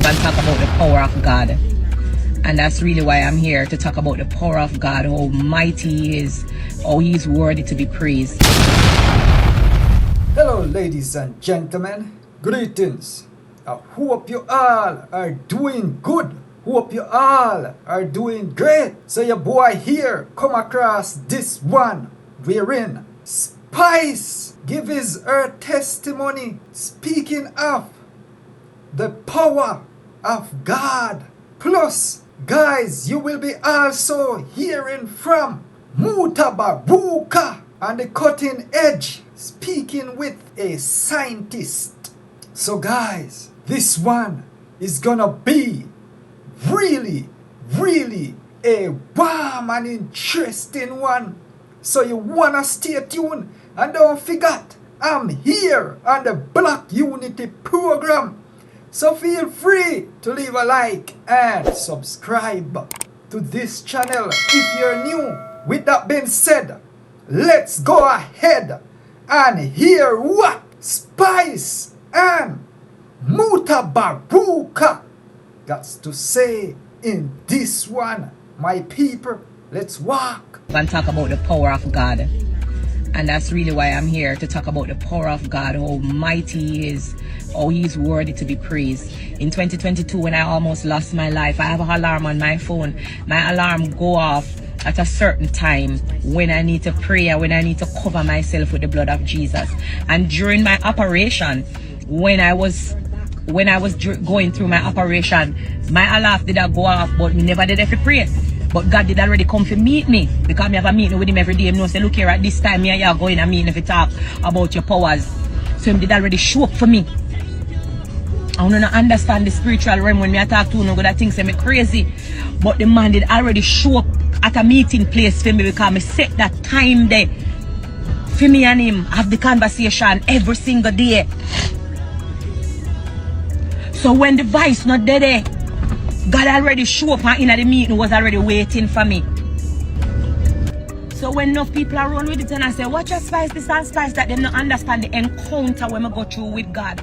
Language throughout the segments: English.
and talk about the power of God. And that's really why I'm here, to talk about the power of God, how mighty He is, how He is worthy to be praised. Hello ladies and gentlemen, greetings. I hope you all are doing good. Hope you all are doing great. So your boy here come across this one wherein Spice gives her testimony, speaking of the power of God. Plus, guys, you will be also hearing from Mutabaruka on the cutting edge, speaking with a scientist. So guys, this one is gonna be really a warm and interesting one. So you wanna stay tuned, and don't forget, I'm here on the Black Unity program. So feel free to leave a like and subscribe to this channel if you're new. With that being said, let's go ahead and hear what Spice and Mutabaruka got to say in this one. My people, let's walk And talk about the power of God. And that's really why I'm here, to talk about the power of God, how mighty He is, how He is worthy to be praised. In 2022, when I almost lost my life, I have an alarm on my phone. My alarm go off at a certain time when I need to pray and when I need to cover myself with the blood of Jesus. And during my operation, when I was going through my operation, my alarm did not go off, but me never did have to pray. But God did already come to meet me, because me have a meeting with Him every day. He knows, say, look here, at this time, me and you are going to meeting if you talk about your powers. So Him did already show up for me. I want to understand the spiritual realm when me I talk to you, no good things say me crazy. But the man did already show up at a meeting place for me, because me set that time there for me and Him have the conversation every single day. So when the voice not there, God already show up, and in the meeting was already waiting for me. So when enough people are around with it and I say, watch your Spice this and Spice that, them not understand the encounter when I go through with God.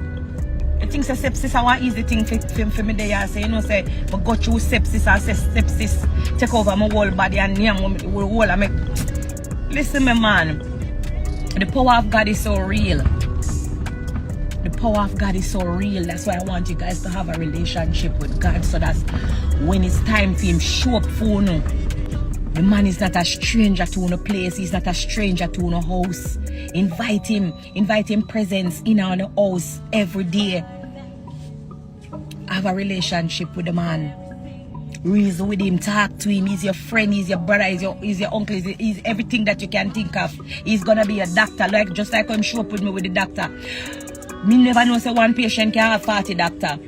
The thing say sepsis are one easy thing for me there. I say, you know, say, I go through sepsis and say sepsis take over my whole body and whole of me. Listen, my man, the power of God is so real. The power of God is so real. That's why I want you guys to have a relationship with God, so that when it's time for Him show up for you, the man is not a stranger to no place. He's not a stranger to no house. Invite him presence in our house every day. Have a relationship with the man. Reason with him, talk to him. He's your friend, he's your brother, he's your uncle, he's everything that you can think of. He's gonna be a doctor, just like when show up with me with the doctor. Me never know say one patient can have 40 doctor.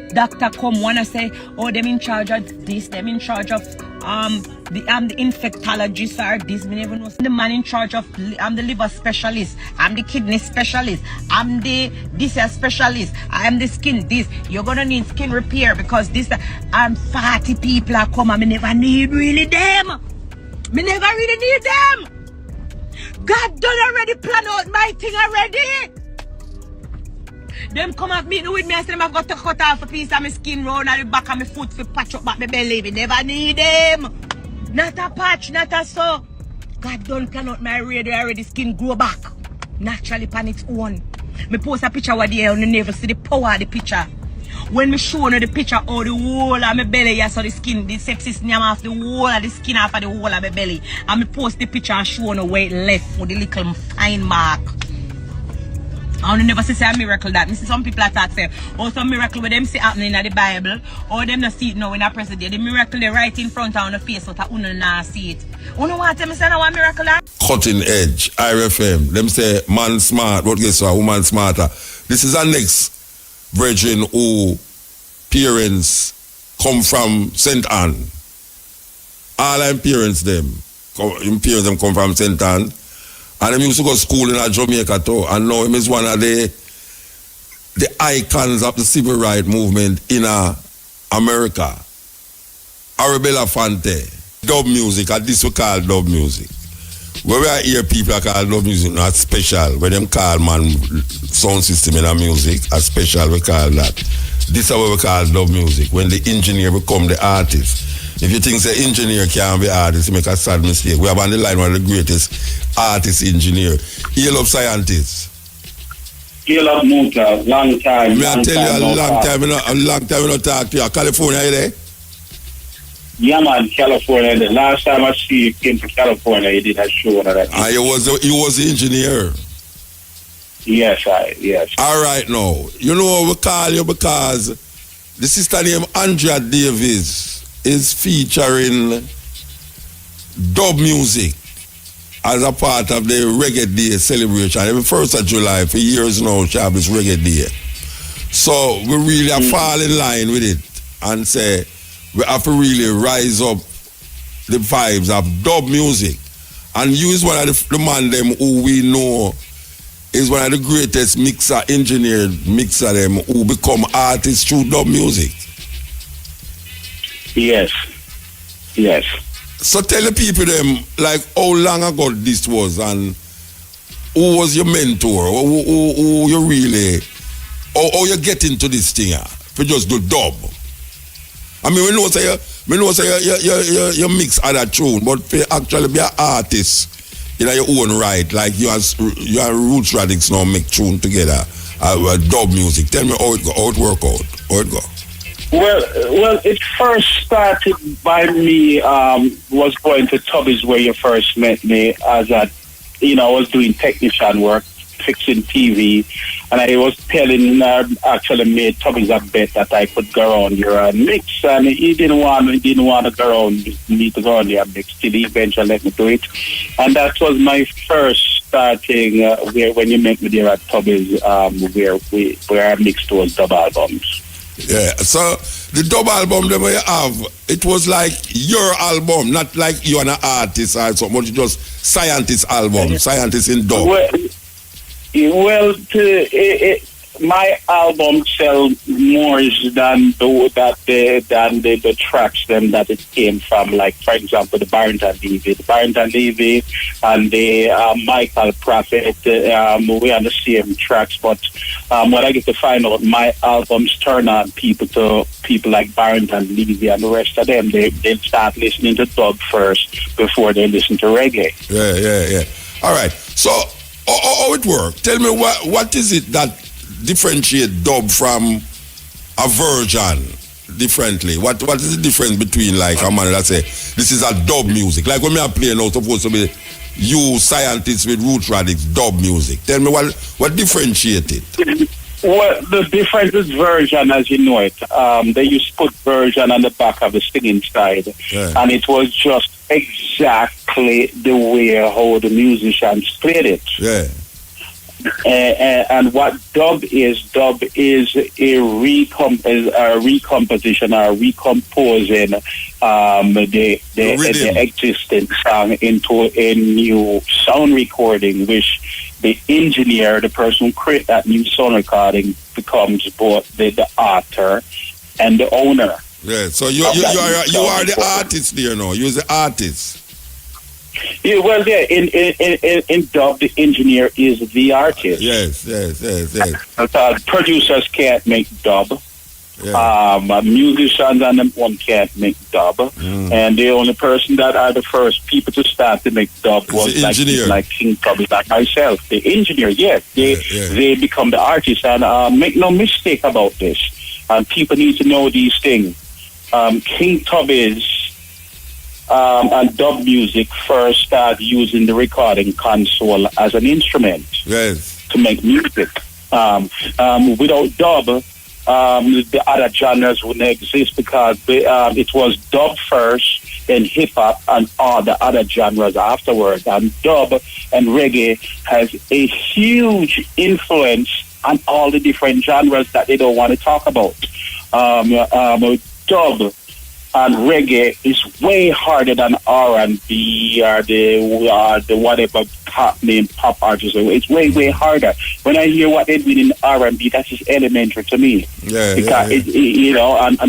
Doctor come wanna say, oh, them in charge of this, them in charge of the infectologist or this. Me never know. The man in charge of, I'm the liver specialist, I'm the kidney specialist, I'm the this specialist, I'm the skin this. You're gonna need skin repair because this and 40 people are come and me never need really them. Me never really need them. God done already plan out my thing already. Them come up meeting with me and say them have got to cut off a piece of my skin round at the back of my foot to patch up back my belly. We never need them. Not a patch, not a so. God done plan out my radio already, skin grow back. Naturally on its own. Me post a picture with the air on the navel, see the power of the picture. When me show you the picture, oh, the whole of my belly, yeah, so the skin, the sepsis name off the whole of the skin off of the whole of my belly. And me post the picture and show you where it left with the little fine mark. I only never say a miracle that. Me see some people attack say, oh, some miracle with them see happening in the Bible, or them not see it now in a president. The miracle they right in front of the face, so that you not see it. You know what I'm saying? One miracle that? Cutting edge, IRFM. Them say man smart, but guess what? Woman smarter. This is our next virgin who parents come from St. Anne. All our parents them come from St. Anne. And he used to go to school in Jamaica too. And now he is one of the icons of the civil rights movement in America. Arabella Fante. Dub music, and this we call dub music. Where we hear people call dub music, not special. Where them call man sound system in a music, a special we call that. This is what we call dub music. When the engineer become the artist. If you think the engineer can't be artist, you make a sad mistake. We have on the line one of the greatest artist engineer. Hail up scientists. Hail up Muta, long time. I tell you a long time we not talk to you. California, you there? Yeah, man, California. The last time I see you came to California, you did a show on that. You was the engineer. Yes. All right, now. You know what we call you because the sister named Andrea Davis is featuring dub music as a part of the Reggae Day celebration. Every 1st of July, for years now, she have this Reggae Day. So we really have fall in line with it and say we have to really rise up the vibes of dub music. And you is one of the man them who we know is one of the greatest engineer mixer them who become artists through dub music. Yes. So tell the people them like how long ago this was and who was your mentor? Who you really how you get into this thing for just do dub? I mean we know say you mix other tune, but for actually be an artist in your own right, like you are Roots Radix now make tune together, dub music. Tell me how it work out. How it go? Well, it first started by me was going to Tubby's where you first met me as I was doing technician work, fixing TV, and I was telling actually made Tubby's a bet that I could go around here and mix, and he didn't want to go around me to go on there and mix till he eventually let me do it, and that was my first starting when you met me there at Tubby's where I mixed those dub albums. Yeah, so the dub album that you have, it was like your album, not like you're an artist or something, but it just scientist album, scientist in dub. My album sell more than the tracks them that it came from. Like for example, the Barrington Levy, and the Michael Prophet. We are the same tracks, but when I get to find out, my albums turn on people like Barrington Levy and the rest of them. They start listening to dub first before they listen to reggae. Yeah. All right. So how it works? Tell me what is it that differentiate dub from a version differently? What is the difference between like a man that say this is a dub music? Like when me are playing now supposed to be you scientists with Roots Radix dub music. Tell me what differentiate it? Well, the difference is version as you know it. They used to put version on the back of the singing side, and it was just exactly the way how the musicians played it. Yeah. And what dub is a recomposition or recomposing the existing song into a new sound recording, which the engineer, the person who created that new sound recording, becomes both the author and the owner. Yeah, so you are the artist there now. You're the artist. Yeah, well, yeah, in dub, the engineer is the artist. Yes. Producers can't make dub. Yeah. Musicians and them one can't make dub. And the only person that are the first people to start to make dub was like King Tubby, like myself. The engineer, yes, they become the artist. And make no mistake about this. And people need to know these things. King Tubby's and dub music first started using the recording console as an instrument to make music. Without dub, the other genres wouldn't exist because it was dub first, then hip hop, and all the other genres afterwards. And dub and reggae has a huge influence on all the different genres that they don't want to talk about. Dub and reggae is way harder than R&B or the whatever pop artists. It's way harder. When I hear what they're doing in R&B, that's just elementary to me. Because and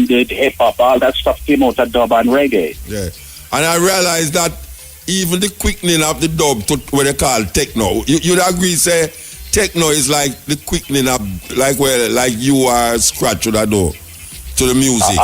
the hip hop, all that stuff came out of dub and reggae. Yeah, and I realized that even the quickening of the dub to what they call techno, you'd agree, say techno is like the quickening up, like you are scratch to the door. To the music,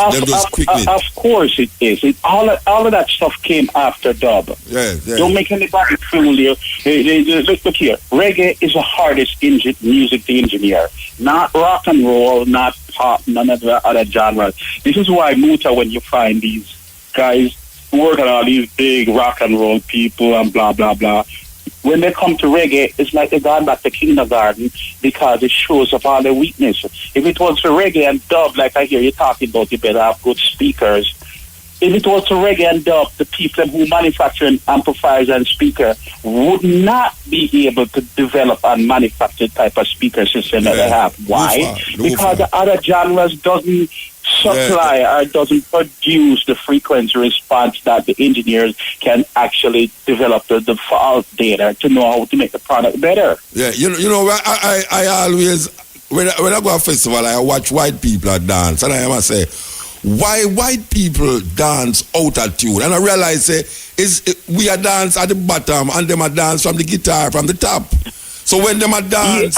of course it is. All of that stuff came after dub. Yeah. Don't make anybody fool you. Look here. Reggae is the hardest music to engineer. Not rock and roll, not pop, none of the other genres. This is why Muta, when you find these guys working on all these big rock and roll people and blah, blah, blah, when they come to reggae, it's like they've gone back to kindergarten because it shows up all their weakness. If it was for reggae and dub, like I hear you talking about, you better have good speakers. If it was for reggae and dub, the people who manufacture amplifiers and speakers would not be able to develop and manufacture type of speaker system that they have. Why? Because the other genres doesn't supply or doesn't produce the frequency response that the engineers can actually develop the fault data to know how to make the product better. Yeah, you know, I always, when I go to a festival, I watch white people dance, and I must say, why white people dance out of tune? And I realize, we are dance at the bottom, and them are dance from the guitar from the top. So when them are dance,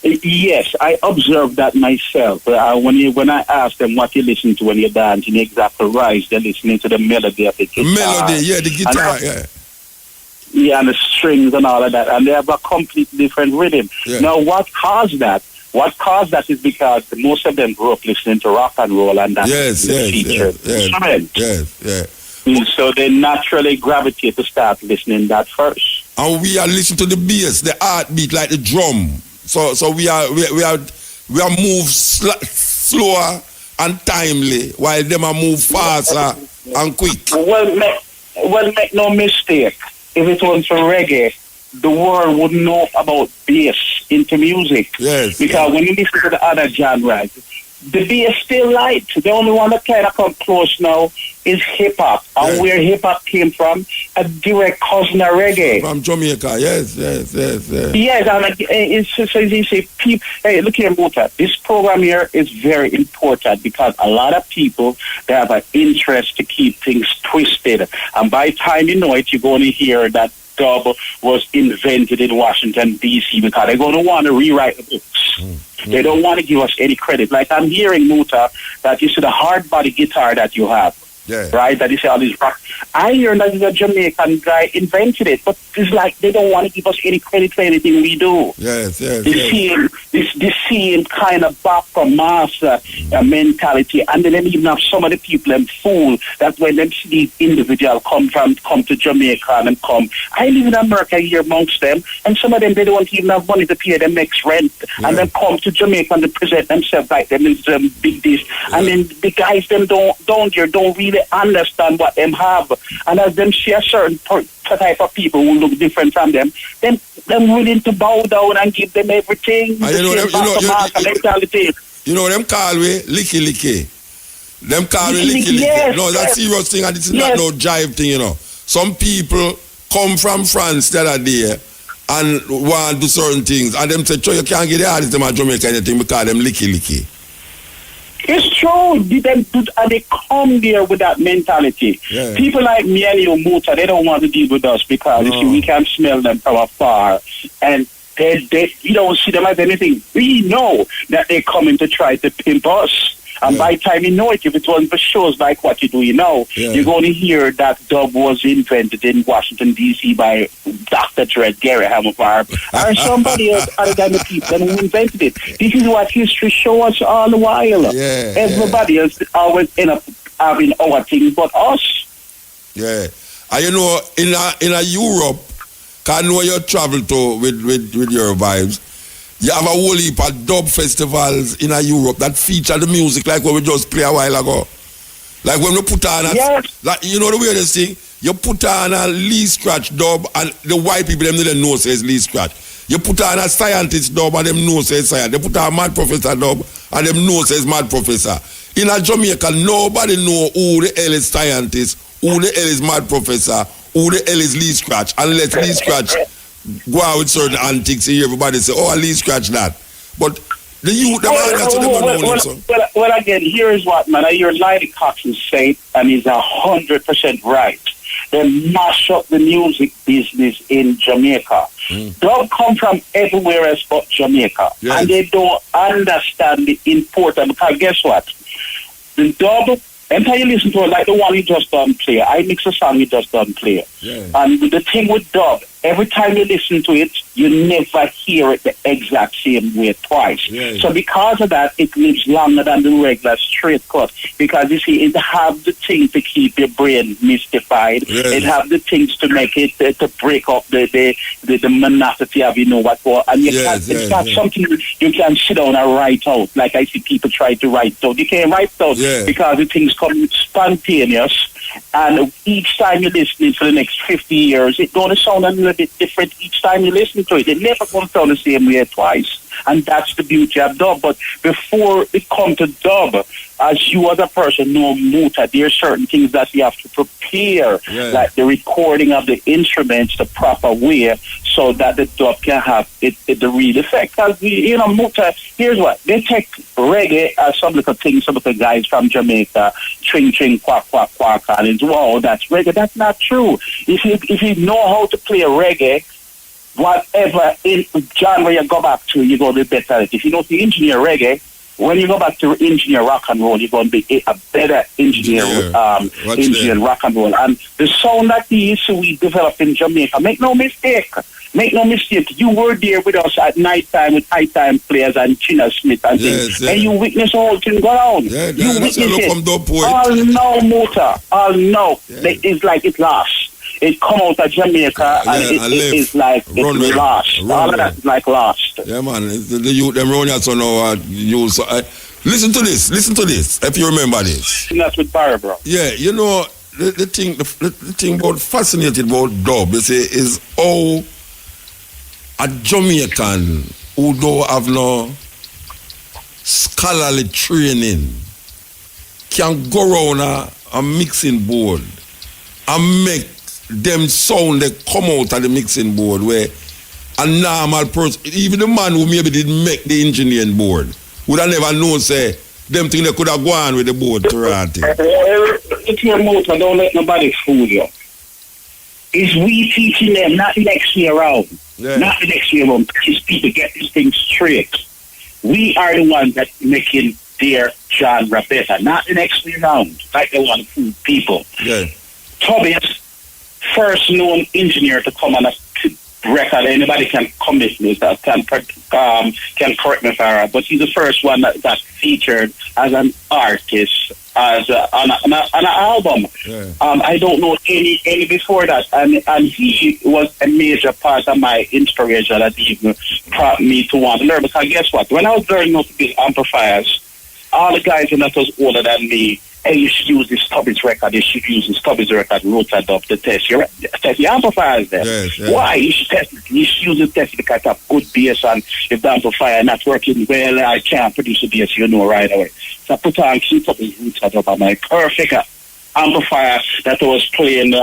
Yes, I observed that myself. When I ask them what you listen to when you're dancing, exactly right, they're listening to the melody of the guitar. The guitar, Yeah, and the strings and all of that, and they have a completely different rhythm. Yeah. Now, what caused that? What caused that is because most of them grew up listening to rock and roll, and that's the featured instrument. So they naturally gravitate to start listening that first. And we are listening to the bass, the heartbeat, like the drum. So we are move slower and timely, while them are move faster and quick. Well, make no mistake. If it was for reggae, the world would know about bass into music. Yes. Because when you listen to the other genres, the bass still light. The only one that kind of come close now is hip hop. And where hip hop came from, a direct cousin of reggae. From Jamaica, yes. Yes, and it's so you say, hey, look here, Muta. This program here is very important because a lot of people, they have an interest to keep things twisted. And by the time you know it, you're going to hear that dub was invented in Washington, D.C. because they're going to want to rewrite the books. They don't want to give us any credit. Like I'm hearing, Muta, that you see the hard body guitar that you have. Right, that is all this rock. I hear that a Jamaican guy invented it, but it's like they don't want to give us any credit for anything we do. The same kind of back from master mentality, and then even have some of the people them fool that when them see these individuals come to Jamaica and come. I live in America here amongst them, and some of them they don't even have money to pay their next rent, and then come to Jamaica and they present themselves like them is big this, and then the guys them don't really understand what them have, and as them see a certain type of people who look different from them willing to bow down and give them everything. You know them call we licky. Them call we licky. Yes, no, that's serious thing, and it's not no jive thing, you know. Some people come from France the other day and want to do certain things, and them say, you can't get the artist them at Jamaica anything because them licky. It's true. And they come there with that mentality. Yeah. People like me and you, Muta, they don't want to deal with us because you see, we can smell them from afar. And we don't see them as anything. We know that they're coming to try to pimp us. And by the time you know it, if it wasn't for shows like what you do, you're going to hear that dub was invented in Washington, D.C. by Dr. Dred, Gary Hamilton, or somebody else other than the people who invented it. This is what history shows us all the while. Everybody else always end up having our things but us. Yeah. And you know, in a Europe, can know you travel to with your vibes. You have a whole heap of dub festivals in Europe that feature the music like what we just played a while ago. Like when we put on like, you know the weirdest thing? You put on a Lee Scratch dub and the white people them didn't know says Lee Scratch. You put on a scientist dub and them know says science. They put on a mad professor dub and them know says mad professor. In a Jamaica, nobody know who the hell is scientist, who the hell is mad professor, who the hell is Lee Scratch, unless Lee Scratch go out with certain antics here, everybody say, oh, at least scratch that. But the youth, well, again, here is what, man, I hear Lydie Coxon say, and he's 100% right. they mash up the music business in Jamaica. Dub come from everywhere else but Jamaica. Yes. And they don't understand the importance, because guess what? The dub, anytime you listen to it, like the one you just done play, I mix a song you just done play. Yeah. And the thing with dub, every time you listen to it, you never hear it the exact same way twice. Yeah. So because of that, it lives longer than the regular straight cut. Because you see, it have the thing to keep your brain mystified. Yes. It have the things to make it, to break up the monotony of what for. And you Yes, can't, it's not something you can sit down and write out. Like I see people try to write out. You can't write out because the things come spontaneous. And each time you listen for the next 50 years, it's going to sound a little bit different each time you listen to it. It never going to sound the same way twice. And that's the beauty of dub. But before it comes to dub, as you as a person know Muta, there are certain things that you have to prepare, like the recording of the instruments the proper way, so that the dub can have the real effect. Because, Muta, here's what, they take reggae as some little things, some little guys from Jamaica, ching, ching, quack, quack, quack, and it's, wow, that's reggae. That's not true. If you know how to play reggae, whatever in genre you go back to, you're going to be better at it. If you know to engineer reggae, when you go back to engineer rock and roll, you're going to be a better engineer, engineer rock and roll. And the sound that we developed in Jamaica, make no mistake, you were there with us at night time with high time players and China Smith and things, and you witnessed the whole thing go on. You witnessed it. All now, Muta, all now, it's like it lost. It come out of Jamaica and it's like it's lost. All of that is like lost. Yeah, man. The youth, them running so now use. Listen to this, if you remember this. That's with Barry, bro. Yeah, the thing about fascinated about dub, you see, is how a Jamaican who don't have no scholarly training can go around a mixing board and make them sound that come out of the mixing board where a normal person, even the man who maybe didn't make the engineering board, would have never known, say, them thing they could have gone with the board to run it. It's your motor, don't let nobody fool you. It's we teaching them, not the next year round. Yeah. Not the next year round. These people get this thing straight. We are the ones that making their genre better, not the next year round, like they want to fool people. Yeah. Tobias, first known engineer to come on a record. Anybody can commit me, can correct me if I'm wrong, but he's the first one that featured as an artist as on an album. Yeah. I don't know any before that, and he was a major part of my inspiration that even brought me to want to learn. Because guess what? When I was learning how to build amplifiers, all the guys in that was older than me. Hey, you should use this Tubby's record. You should use this Tubby's record rotor dub to test your amplifiers there. Yes. Why? You should test it. You should use the test because I have good bass, and if the amplifier not working well, I can't produce a bass, right away. So I put on King Tubby's rotor dub on my perfect amplifier that was playing the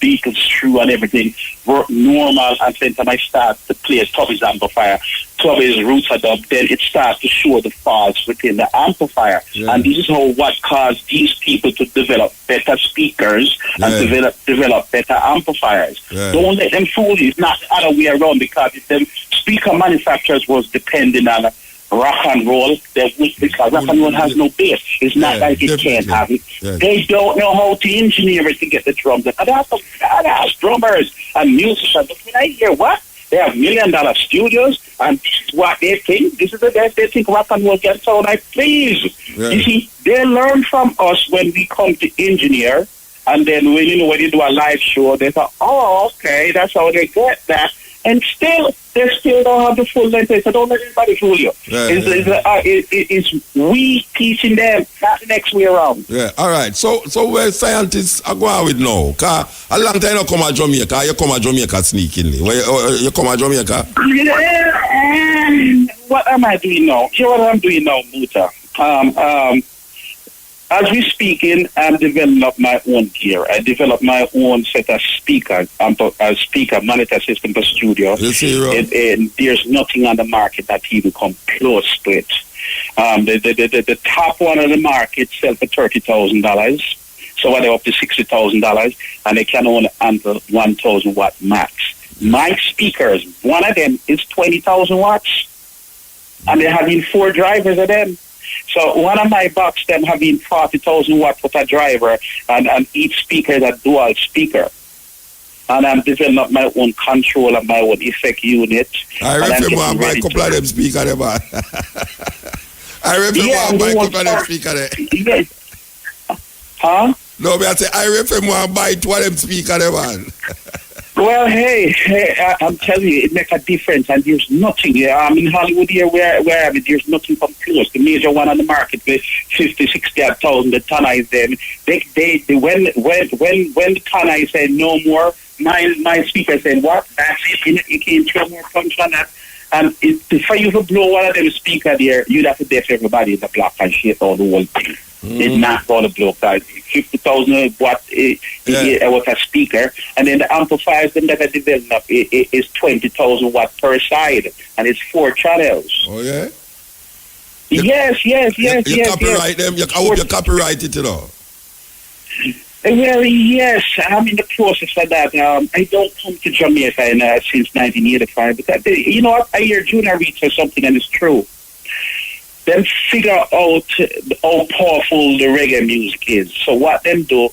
Beatles through and everything worked normal, and then I start to play Tubby's amplifier, Tubby's router dub, then it starts to show the faults within the amplifier. Yeah. And this is what caused these people to develop better speakers and develop better amplifiers. Yeah. Don't let them fool you. It's not the other way around, because if them speaker manufacturers was depending on rock and roll, because rock and roll has no bass. It's not like it can't have it. Yeah. They don't know how to engineer it to get the drums. And they have some badass drummers and musicians. But when I hear what? They have $1 million studios, and this is what they think. This is the best they think rock and roll can sound like. Please. Yeah. You see, they learn from us when we come to engineer, and then when you do a live show, they say, oh, okay, that's how they get that. And still, they still don't have the full length. So don't let anybody fool you. It's we teaching them, not the next way around. Yeah, all right. So where scientists are going with now? Because a long time you come to Jamaica, you come to Jamaica sneakingly. You come to Jamaica? What am I doing now? Here's what I'm doing now, Muta. As we speaking, I'm developing my own gear. I developed my own set of speakers, monitor system for studio. And there's nothing on the market that even come close to it. The top one on the market sells for $30,000. So they're up to $60,000, and they can only handle 1,000 watt max. My speakers, one of them is 20,000 watts, and they're having 4 drivers of them. So one of my box, them having 40,000 watts for a driver, and each speaker is a dual speaker. And I'm developing my own controller, my own effect unit. I reckon one buy a couple of them speakers there, man. I reckon one buy a couple of them speakers there. Yes. Huh? No, but I say, I reckon one buy 2 of them speakers there, man. Well, hey, I'm telling you, it makes a difference, and there's nothing. In Hollywood here, where there's nothing come close. The major one on the market with 50, 60,000, the Tanais them. They when the Tanais say no more, my speaker said, what? That's it. You can't throw more punch on that. And for you to blow one of them speaker there, you'd have to deaf everybody in the block and shake all the whole thing. It's not going to blow. 50,000 watt with a speaker, and then the amplifiers them that are developed is 20,000 watt per side, and it's 4 channels. Oh yeah. Yes. You copyright them. I hope you copyright it, you know. Well, yes, I'm in the process of that. I don't come to Jamaica since 1985, because you know what? I hear Junior Reach or something, and it's true. Then figure out how powerful the reggae music is. So what them do,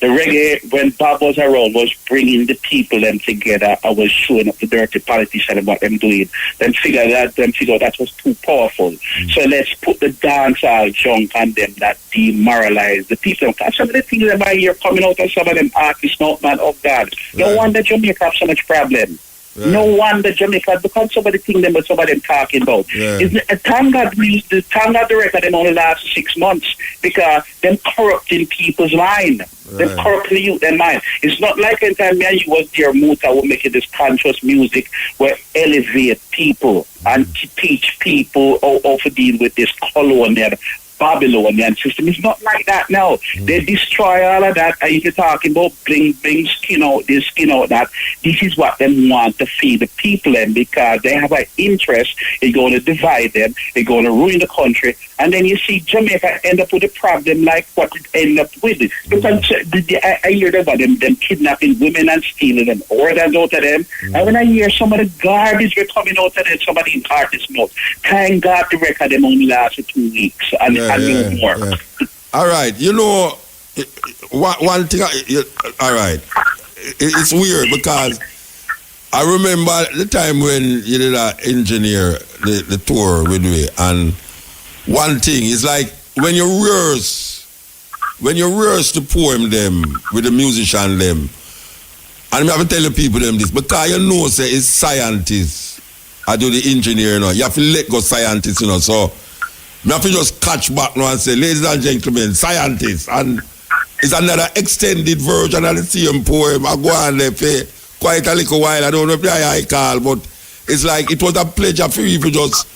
the reggae, when Bob was around, was bringing the people them together. I was showing up the dirty politicians and what them doing. Then figure that was too powerful. So let's put the dancehall junk on them that demoralize the people. Some of the things that I hear coming out of some of them artists, not man of God. No wonder Jamaica have so much problem. Right. No wonder Jamaica, because somebody think them, but somebody them talking about. Thank God the record them only last 6 months, because them corrupting people's mind. Them corrupting the youth, their mind. It's not like in time me and you was there, Muta, were making this conscious music where elevate people and teach people how to deal with this colonial Babylonian system. It's not like that now. They destroy all of that. And if you're talking about bring skin out this, skin out that, this is what they want to feed the people in, because they have an interest in going to divide them, they're going to ruin the country, and then you see Jamaica end up with a problem like what it end up with. Because I hear about them kidnapping women and stealing them, organs out of them, and when I hear some of the garbage we're coming out of them, somebody in artist mouth, thank God the record them only lasted 2 weeks, and more. Yeah. All right, you know, one thing. All right, it's weird because I remember the time when you did engineer the tour with me, and one thing is like when you rehearse the poem them with the musician them, and I have to tell the people them this because you know say it's scientists. I do the engineering, you have to let go scientists, so. I have to just catch back now and say, ladies and gentlemen, scientists, and it's another extended version of the same poem. I go on there for quite a little while. I don't know if I call, but it's like it was a pleasure for you to just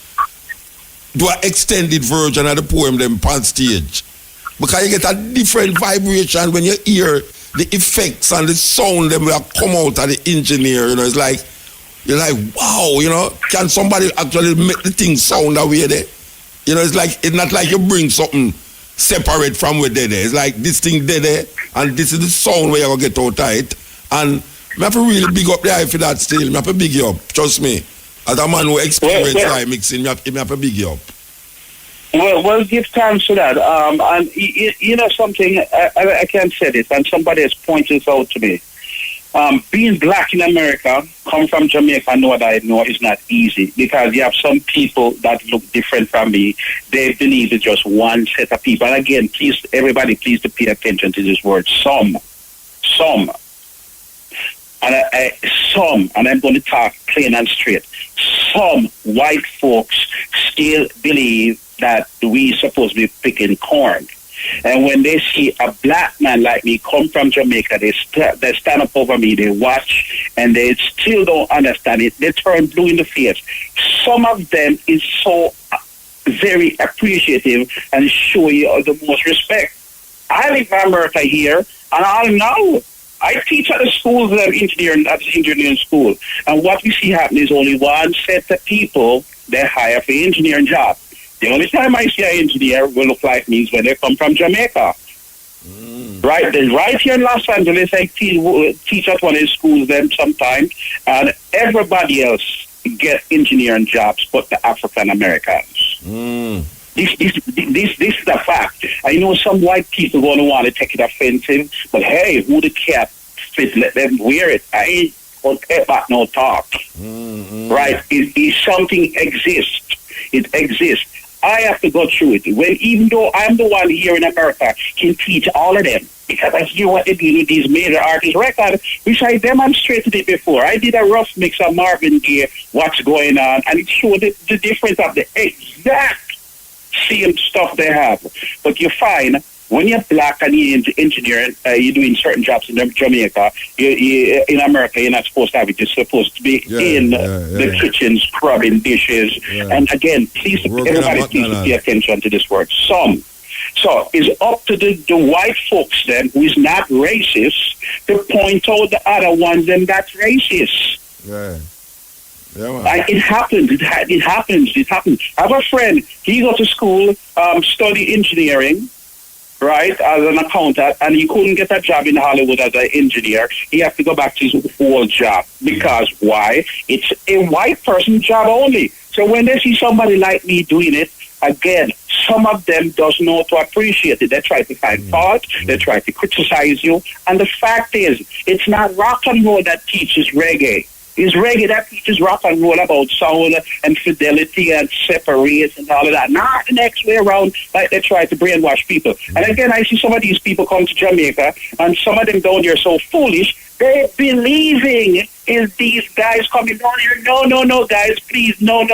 do an extended version of the poem them on stage. Because you get a different vibration when you hear the effects and the sound them will come out of the engineer. It's like, you're like, wow, can somebody actually make the thing sound that way there? It's not like you bring something separate from where they're there. It's like this thing there, and this is the sound where you're going to get out of it. And I have to really big up the eye for that still. I have to big you up. Trust me. As a man who experiences high mixing, I have to big you up. Well, give thanks to that. And you know something, I can't say this, and somebody has pointed this out to me. Being black in America, come from Jamaica, I know it's not easy, because you have some people that look different from me. They believe it's just one set of people. And again, everybody please to pay attention to this word, some. And I'm going to talk plain and straight. Some white folks still believe that we supposed to be picking corn. And when they see a black man like me come from Jamaica, they stand up over me, they watch, and they still don't understand it. They turn blue in the face. Some of them is so very appreciative and show you the most respect. I live in America here, and I know. I teach at the schools that at the engineering school. And what we see happen is only one set of people they hire for engineering job. The only time I see an engineer will look like me is when they come from Jamaica. Right here in Los Angeles, I teach at one of the schools them sometimes, and everybody else get engineering jobs but the African Americans. This is a fact. I know some white people going to want to take it offensive, but hey, who the cap fit? Let them wear it. I ain't going to care about no talk. Right? If something exists, it exists. I have to go through it. Even though I'm the one here in America can teach all of them, because I hear what they do with these major artist records, which I demonstrated it before. I did a rough mix of Marvin Gaye, What's Going On, and it showed the difference of the exact same stuff they have. But you find when you're black and you're engineer, you're doing certain jobs in Jamaica, you in America, you're not supposed to have it. You're supposed to be in the kitchen scrubbing dishes. And again, everybody please pay attention to this word, some. So it's up to the white folks then, who is not racist, to point out the other ones and that's racist. It happens. It happens. I have a friend. He go to school, study engineering, right, as an accountant, and he couldn't get a job in Hollywood as an engineer. He has to go back to his old job. Because why? It's a white person job only. So when they see somebody like me doing it, again, some of them doesn't know to appreciate it. They try to find fault. They try to criticize you. And the fact is, it's not rock and roll that teaches reggae. It's reggae that teaches rock and roll about soul and fidelity and separation and all of that. Not the next way around, like they try to brainwash people. And again, I see some of these people come to Jamaica, and some of them down here so foolish, they're believing is these guys coming down here. No, guys, please, no.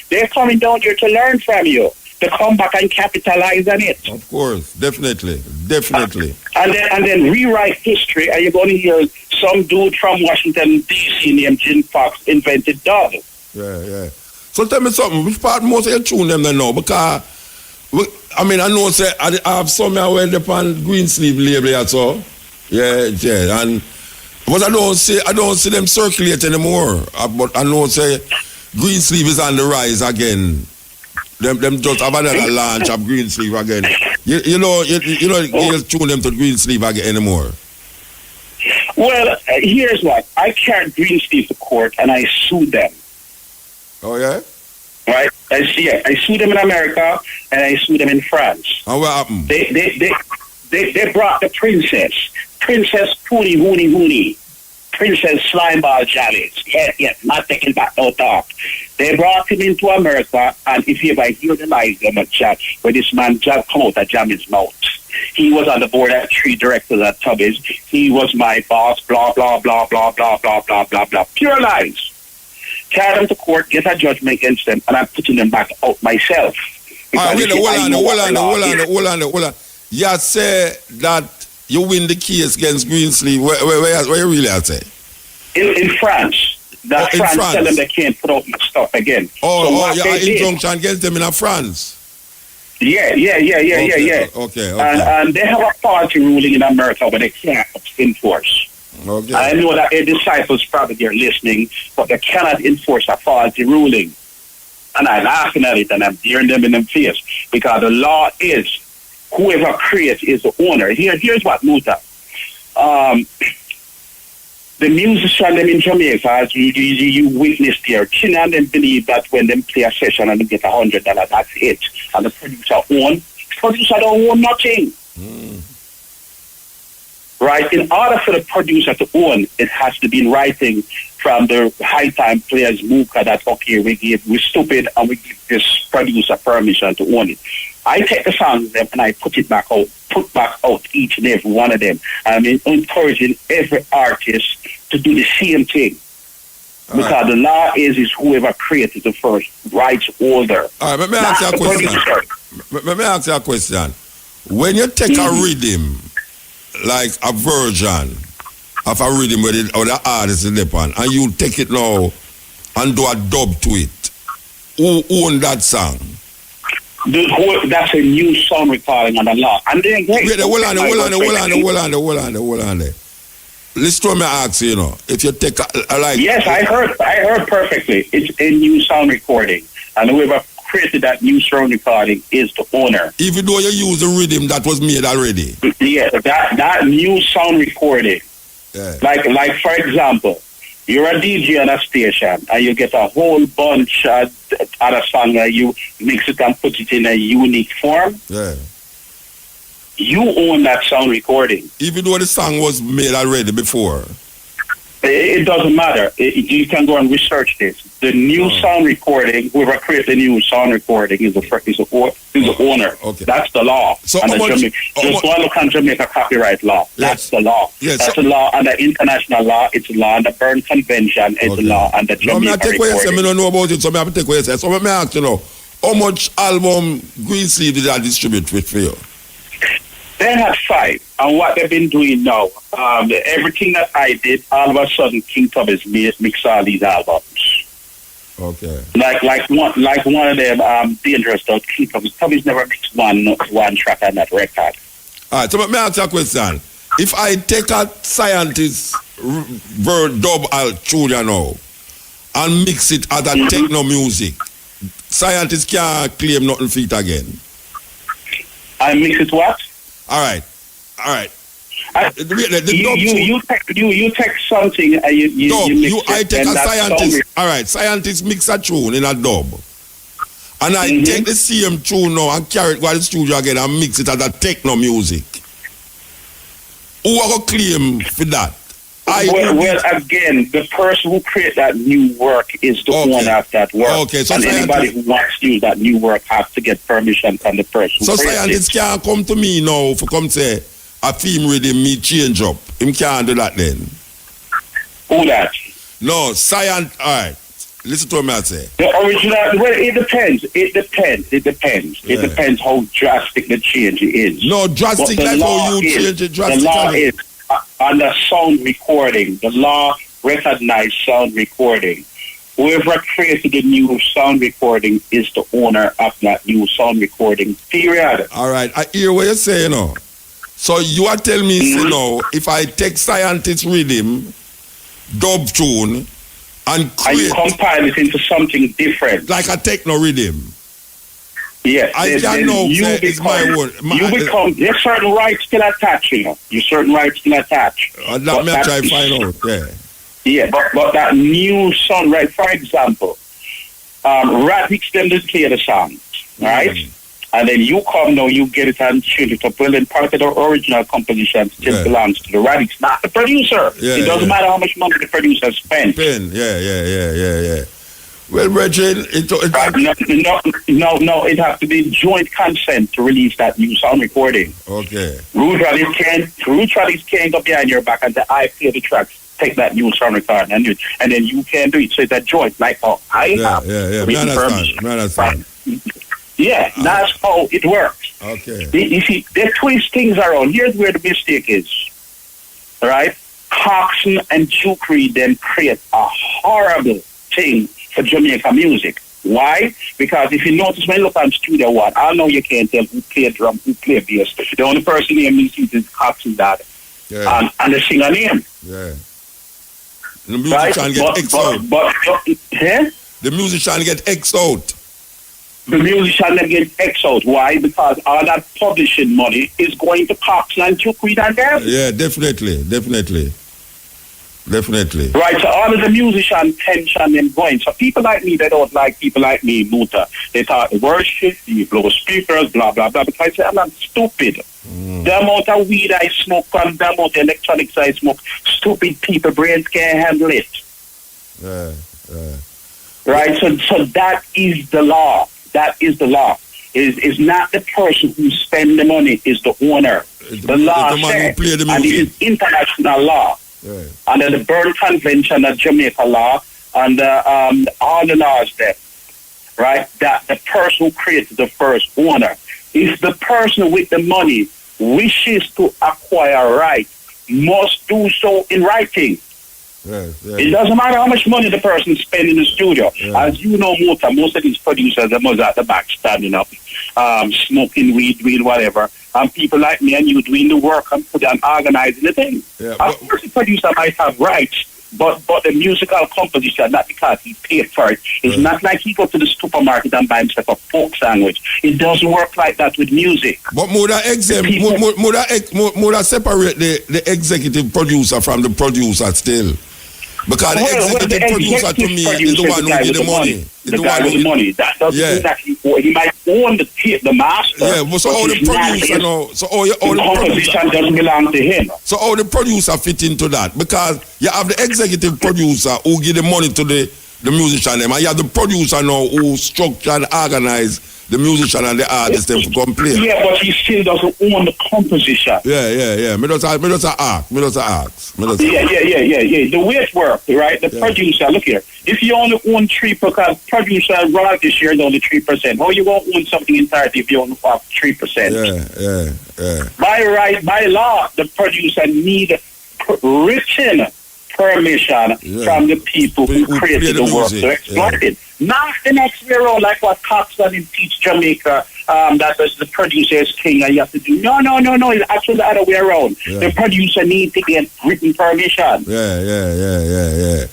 They're coming down here to learn from you, to come back and capitalize on it. Of course, definitely. And then rewrite history, and you're going to hear some dude from Washington, D.C. named Jim Fox invented dub. Yeah. So tell me something, which part most of you tune them then now? Because, I know, say, I have some where they're on Greensleeve label or so. Yeah, and but I don't see them circulate anymore. But I know, say, Greensleeve is on the rise again. Them just have another launch of Greensleeve again. You know, you tune them to Greensleeve again anymore. Well, here's what. I carried Greensleeve to court and I sued them. Oh, yeah? Right? I sued them in America and I sued them in France. And what happened? They brought the Princess Poonie Hooney, Princess Slimeball Jollies. Yeah, not taking back no talk. They brought him into America, and if you ever hear the lies them at chat, where this man come out and jam his mouth. He was on the board of 3 directors at Tubby's. He was my boss, blah, blah, blah, blah, blah, blah, blah, blah, blah. Pure lies. Carry them to court, get a judgment against them, and I'm putting them back out myself. Hold on. You say that you win the case against Greensleeve. Where you really say? In France. France tell them they can't put out my stuff again. Injunction against them in France. Yeah. Okay. And they have a faulty ruling in America where they can't enforce. Okay. I know that their disciples probably are listening, but they cannot enforce a faulty ruling. And I'm laughing at it and I'm daring them in the face, because the law is whoever creates is the owner. Here's what Muta. The musician them in Jamaica, as you witnessed here, China and them believe that when them play a session and they get $100, that's it. And the producer don't own nothing. Right? In order for the producer to own, it has to be in writing from the high time players, Muka, that okay, we're stupid and we give this producer permission to own it. I take the songs them and I put back out each and every one of them. I'm encouraging every artist to do the same thing. Because the law is whoever created the first rights holder. All right, let me ask you a question. Let me ask you a question. When you take a rhythm, like a version of a rhythm where the artist is upon, and you take it now and do a dub to it, who own that song? That's a new song recording on the law. And then hold on. Listen to me ask you, if you take Yes, I heard perfectly. It's a new sound recording. And whoever created that new sound recording is the owner. Even though you use the rhythm that was made already. Yeah, that new sound recording. Yeah. Like for example, you're a DJ on a station and you get a whole bunch of other songs and you mix it and put it in a unique form. Yeah. You own that sound recording. Even though the song was made already before. It doesn't matter. You can go and research this. The new sound recording, whoever created the new sound recording is the owner. Okay. That's the law. So and just one look on Jamaica copyright law. Yes. That's the law. Yes. That's the law under international law. It's a law under Berne Convention. It's a law under Jamaica I take recording. I don't know about it, so I have to take what you say. So let me ask you now, how much album Green Sleeve did I distribute with for you? They had 5, and what they've been doing now, everything that I did, all of a sudden, King Tub is mix all these albums. Okay. Like one of them, Dangerous though, King Tubby's never mixed one track on that record. All right, so let me ask you a question. If I take a scientist dub tune now and mix it as a techno music, scientists can't claim nothing for it again. I mix it what? All right. You take something and you mix it. I take a scientist. All right, scientists mix a tune in a dub, and I take the same tune now and carry it to the studio again and mix it as a techno music. Who are going to claim for that? Well, again, the person who created that new work is the owner of that work. Okay, so and anybody who wants to use that new work has to get permission from the person. So scientists can't come to me now for come say a theme rhythm me change up. Him can't do that then. Who that? No, science. All right, listen to what I say. The original. Well, it depends. It depends. Yeah. It depends how drastic the change is. No, drastic like how you change it drastically. The law is on the sound recording. The law recognized sound recording. Whoever created the new sound recording is the owner of that new sound recording, period. All right, I hear what you're saying now. So you are telling me, you know, if I take scientist rhythm, dub tune, and you compile it into something different. Like a techno rhythm. Yes. I can know it's my own. There's certain rights still attached, you know. Your certain rights still attached. That may I try to find out, yeah. Yeah, but that new song, right, for example, Radix them to play the song, right? And then you come now, you get it and change it up. Well, then part of the original composition still belongs to the Radix, not the producer. Yeah, it doesn't matter how much money the producer spent. Yeah. Well, Reggie, No, it has to be joint consent to release that new sound recording. Okay. Root Radix can't go behind your back and say, I play the tracks, take that new sound recording and then you can do it. So it's a joint, like how I have. Yeah. I understand. Yeah, that's how it works. Okay. You see, they twist things around. Here's where the mistake is. All right? Coxon and Chukri then create a horrible thing for Jamaica music. Why? Because if you notice when you look on Studio One, I know you can't tell who play drum, who play bass. The only person named is Coxon Dad. Yeah. And the singer name. Yeah. The musician get X out. The musician get X out. The musician get X out. Why? Because all that publishing money is going to Coxon and Chukri and them. Yeah, definitely. Right, so all of the musician tension them going. So people like me, they don't like people like me, Muta. They thought worship, you blow speakers, blah, blah, blah. Because I say, I'm not stupid. The amount of weed I smoke and the amount of electronics I smoke, stupid people brains can't handle it. Yeah. Right, so that is the law. That is the law. Is not the person who spend the money, is the owner. The law says, and it is international law. Right. Under the Berne Convention of Jamaica law, and all the laws there, right? That the person who creates the first owner is the person with the money wishes to acquire right must do so in writing. Yes. It doesn't matter how much money the person spends in the studio. As you know, most of these producers are most at the back standing up, smoking weed, doing whatever. And people like me and you doing the work and put and organizing the thing. Yeah, of course, the producer might have rights but the musical composition, not because he paid for it. It's not like he go to the supermarket and buy himself a pork sandwich. It doesn't work like that with music. But more that separate the executive producer from the producer still. Because the executive producer to me is the one who gives the money. The guy with the money. That doesn't exactly. He might own the master. Yeah, but so all the producer now. So all the composition doesn't belong to him. So all the producer fit into that, because you have the executive producer who give the money to the musician them, and you have the producer now who structure and organize the musician and the artist them to come play. Yeah, but he still doesn't own the composition. Yeah. Me just ask. Yeah. The way it works, right? The producer, look here. If you only own 3%, producer royalty share is only 3%. How you won't own something entirely if you only have 3%? Yeah. By law, the producer need written permission from the people who created the work to exploit it. Not the next way around, like what Cox done in Teach Jamaica, that was the producer's king and you have to do. No. It's actually the other way around. Yeah. The producer needs to get written permission. Yeah.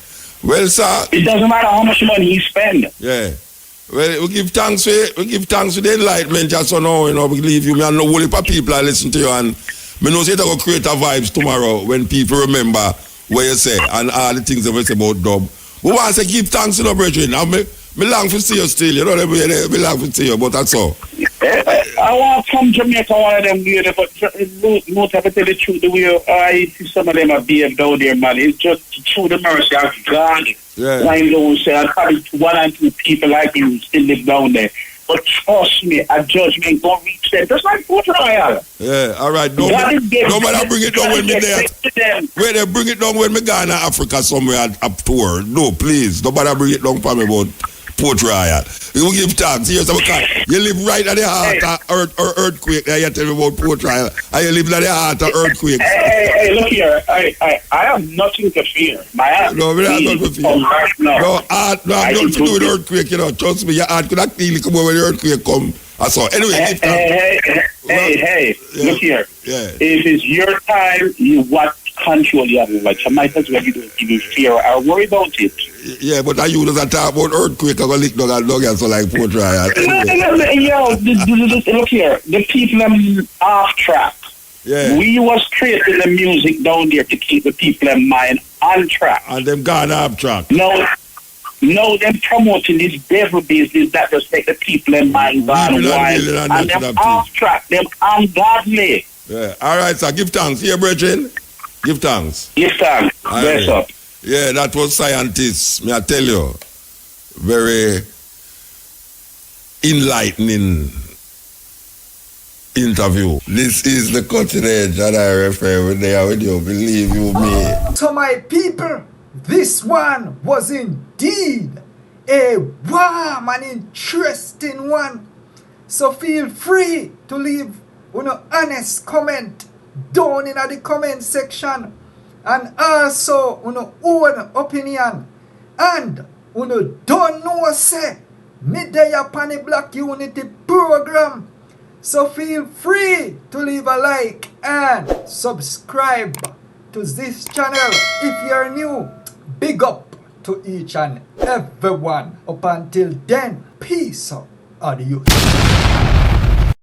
Well, sir, it doesn't matter how much money he spend. Yeah. Well, we give thanks for the enlightenment, just so now, we leave you. Me and no whole heap of people are listening to you, and me know say that will create a vibes tomorrow when people remember what you say and all the things that we say about dub. We want to give thanks to the brethren. Me long to see you still, me long to see you, but that's all. I want to come Jamaica, one of them weird, but not to tell the truth, the way I see some of them are behaved down there, man. It's just through the mercy of God. Yeah. I don't say, I probably 1 and 2 people like you still live down there. But trust me, a judgment don't reach them. Just like Port Royal. Yeah, all right. Don't matter bring it down when me there. Where they bring it down when me go in Africa somewhere up tour. No, please. Don't matter bring it down for me about Port Royal. You give thanks. You live right at the heart of earthquake. You tell me about Port Royal. And you live at the heart of earthquake. Hey, look here. I have nothing to fear. My heart. No, I have nothing to fear. No, I have nothing to do with earthquake. Trust me, your heart could actually come over when the earthquake come. That's all. Anyway, hey, look here. Yeah. If it's your time, what control you have. Like, so might as well you don't give you fear or worry about it. Yeah, but I you doesn't talk about earthquake or lick dog and dog and so like Port Royal. Look here. The people off track. Yeah. We was creating the music down there to keep the people in mind on track. And them gone off track. No, them promoting this devil business that just make the people in mind gone wild. And them off track, them ungodly. Yeah. All right, sir. Give thanks. Here, brethren. Give thanks. Give thanks. Bless up. Yeah, that was scientists. May I tell you, very enlightening interview. This is the cutting edge that I refer when they are with you. Believe you me. So my people, this one was indeed a warm and interesting one. So feel free to leave an honest comment down in the comment section, and also your own opinion. And you don't know say me there upon the Black Unity program. So feel free to leave a like and subscribe to this channel if you're new. Big up to each and everyone. Up until then, peace out. Adios.